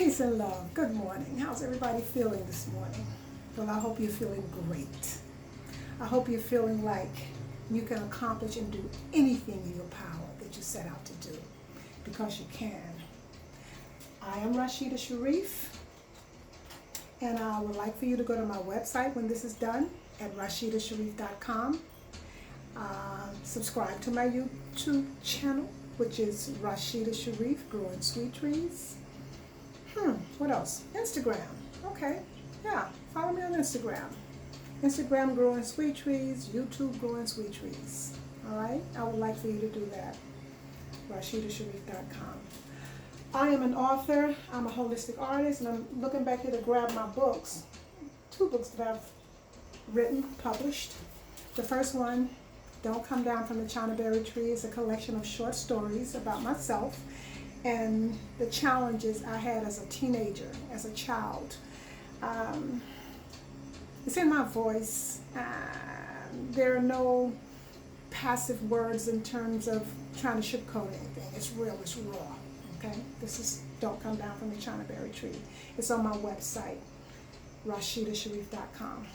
Peace and love. Good morning. How's everybody feeling this morning? Well, I hope you're feeling great. I hope you're feeling like you can accomplish and do anything in your power that you set out to do, because you can. I am Rashida Sharif, and I would like for you to go to my website when this is done at rashidasharif.com. Subscribe to my YouTube channel, which is Rashida Sharif Growing Sweet Trees. What else? Instagram. Okay. Yeah. Follow me on Instagram. Instagram Growing Sweet Trees. YouTube Growing Sweet Trees. All right. I would like for you to do that. RashidaSharif.com. I am an author. I'm a holistic artist, and I'm looking back here to grab my books. 2 books that I've written, published. The first one, Don't Come Down from the China Berry Tree, is a collection of short stories about myself and the challenges I had as a teenager, as a child. It's in my voice. There are no passive words in terms of trying to sugarcoat anything. It's real, it's raw, okay? This is Don't Come Down from the China Berry Tree. It's on my website, rashidasharif.com.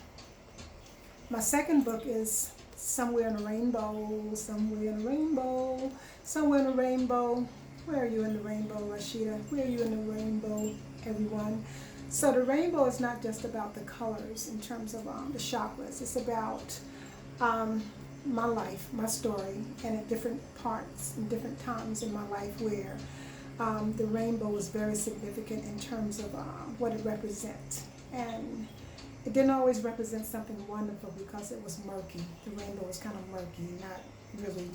My second book is Somewhere in a Rainbow, Somewhere in a Rainbow, Somewhere in a Rainbow. Where are you in the rainbow, Rashida? Where are you in the rainbow, everyone? So the rainbow is not just about the colors in terms of the chakras. It's about my life, my story, and at different parts and different times in my life where the rainbow was very significant in terms of what it represents. And it didn't always represent something wonderful because it was murky. The rainbow was kind of murky, not really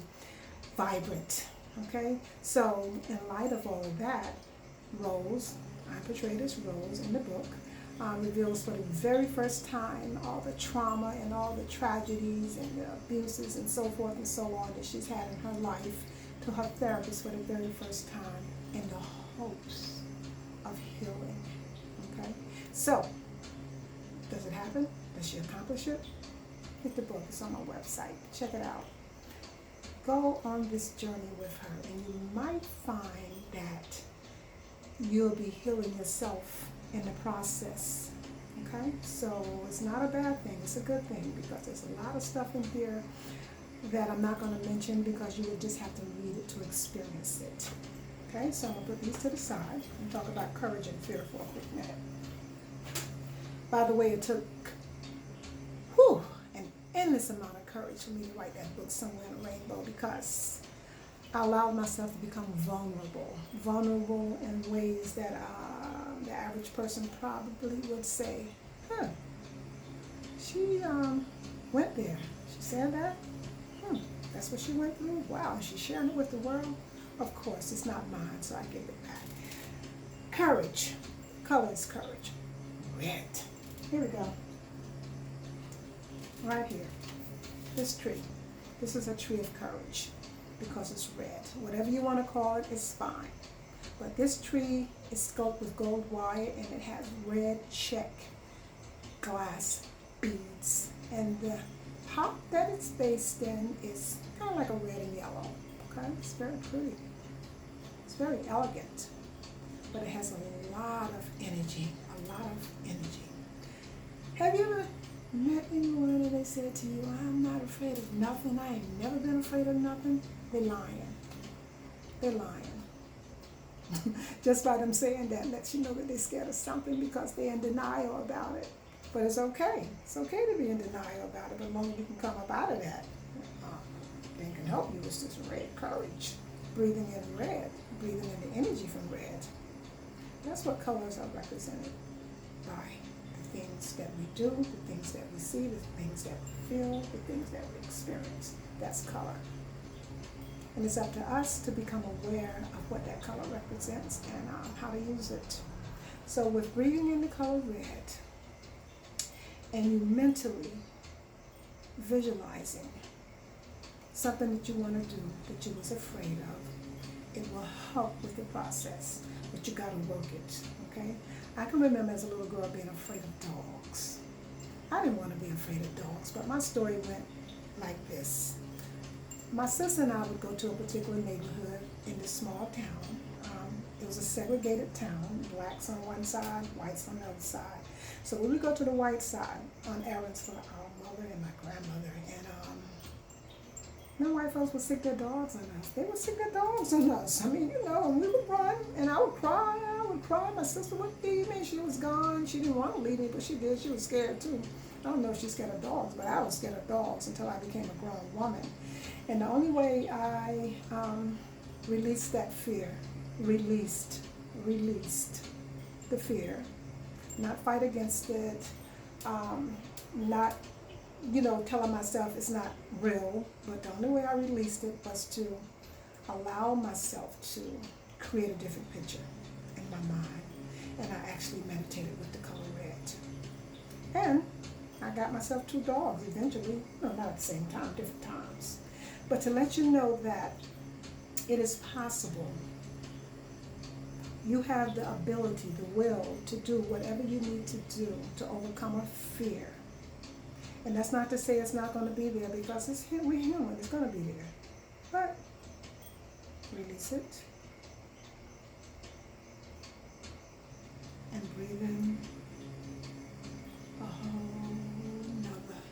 vibrant. Okay, so in light of all of that, Rose, I portrayed as Rose in the book, reveals for the very first time all the trauma and all the tragedies and the abuses and so forth and so on that she's had in her life to her therapist for the very first time in the hopes of healing. Okay, so does it happen? Does she accomplish it? Get the book. It's on my website. Check it out. Go on this journey with her, and you might find that you'll be healing yourself in the process. Okay? So it's not a bad thing. It's a good thing, because there's a lot of stuff in here that I'm not going to mention because you would just have to read it to experience it. Okay? So I'm going to put these to the side and talk about courage and fear for a quick minute. By the way, it took an endless amount of courage for me to write that book, Somewhere in a Rainbow, because I allowed myself to become vulnerable in ways that the average person probably would say, she went there. She said that? That's what she went through? Wow, she's sharing it with the world? Of course, it's not mine, so I give it back. Courage. Color is courage. Red. Here we go. Right here. This tree. This is a tree of courage because it's red. Whatever you want to call it is fine. But this tree is sculpted with gold wire, and it has red check glass beads. And the top that it's based in is kind of like a red and yellow. Okay? It's very pretty. It's very elegant. But it has a lot of energy. A lot of energy. Have you ever met anyone and they said to you, I'm not afraid of nothing, I ain't never been afraid of nothing? They're lying. They're lying. Just by them saying that lets you know that they're scared of something because they're in denial about it. But it's okay. It's okay to be in denial about it, but as long as you can come up out of that. Thing can help you with this red courage. Breathing in red, breathing in the energy from red. That's what colors are represented by. Things that we do, the things that we see, the things that we feel, the things that we experience. That's color. And it's up to us to become aware of what that color represents and how to use it. So with breathing in the color red, and you mentally visualizing something that you want to do that you was afraid of, it will help with the process, but you got to work it, okay? I can remember as a little girl being afraid of dogs. I didn't want to be afraid of dogs, but my story went like this. My sister and I would go to a particular neighborhood in this small town. It was a segregated town, blacks on one side, whites on the other side. So we would go to the white side on errands for our mother and my grandmother. And no white folks would sick their dogs on us. They would sick their dogs on us. I mean, you know, and we would run, and I would cry. My sister would leave me. She was gone. She didn't want to leave me, but she did. She was scared too. I don't know if she's scared of dogs, but I was scared of dogs until I became a grown woman. And the only way I released that fear, released the fear, not fight against it, not, telling myself it's not real, but the only way I released it was to allow myself to create a different picture in my mind. And I actually meditated with the color red. And I got myself 2 dogs eventually, not at the same time, different times. But to let you know that it is possible. You have the ability, the will to do whatever you need to do to overcome a fear. And that's not to say it's not going to be there, because we're human, it's going to be there. But release it. And breathe in a whole nother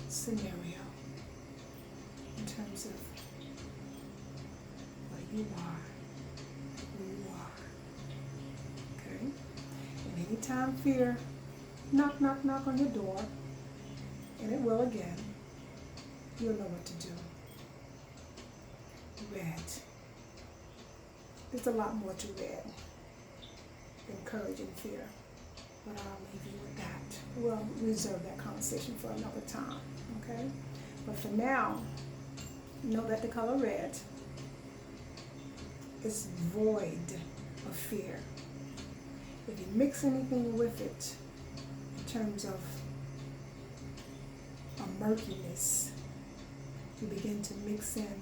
scenario in terms of where you are, who you are. Okay? And anytime fear knock on your door, and it will again, you'll know what to do. Red. There's a lot more to red than courage and fear, but I'll leave you with that. We'll reserve that conversation for another time, okay? But for now, know that the color red is void of fear. If you mix anything with it in terms of a murkiness, you begin to mix in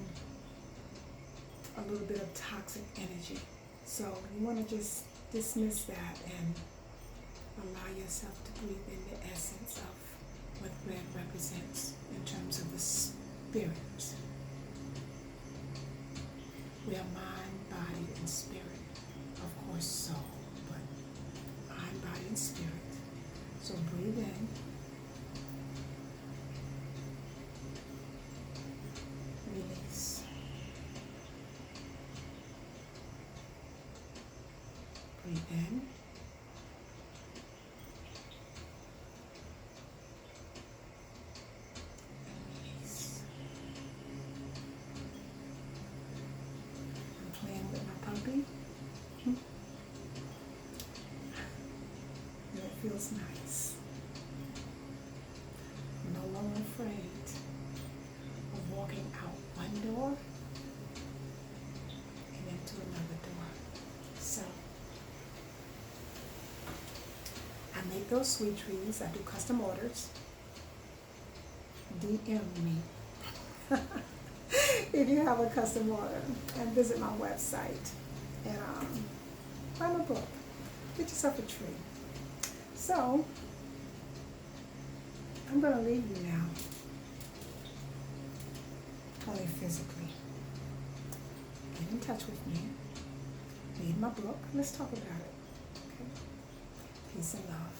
a little bit of toxic energy. So you want to just dismiss that and allow yourself to breathe in the essence of what red represents in terms of the spirit. We are mind, body, and spirit. Of course, soul, but mind, body, and spirit. So breathe in. Release. Breathe in. And release. I'm playing with my puppy. And it feels nice. I'm no longer afraid of walking out one door and into another door. So I make those sweet trees. I do custom orders. DM me if you have a custom order, and visit my website and buy my book. Get yourself a tree. So I'm going to leave you now, only physically. Get in touch with me. Read my book. Let's talk about it. Okay? Peace and love.